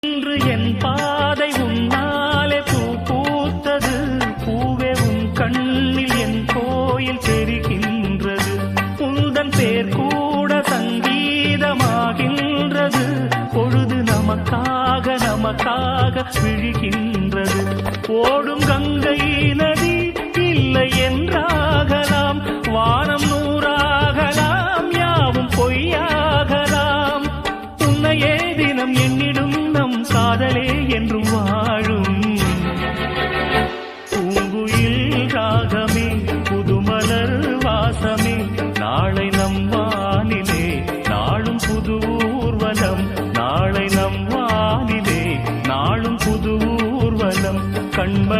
இன்று என் பாதை உன்னாலே பூ பூத்தது. பூவே உன் கண்ணில் என் கோயில் தெரிகின்றது. உந்தன் பேர் கூட சங்கீதமாகின்றது. பொழுது நமக்காக நமக்காக விழுகின்றது. ஓடும் கங்கை நதி இல்லை என்றாகலாம். வானம் நூறாகலாம், யாவும் பொய்யாகலாம். உன்னையே தினம் எண்ணிடும் நம் காதலே என்றும் வாழும். பூங்குயில் ராகமே, புதுமலர் வாசமே, நாளை நம் வானிலே நாளும் புது ஊர்வலம். நாளை நம் வானிலே நாளும் புது ஊர்வலம். கண்ம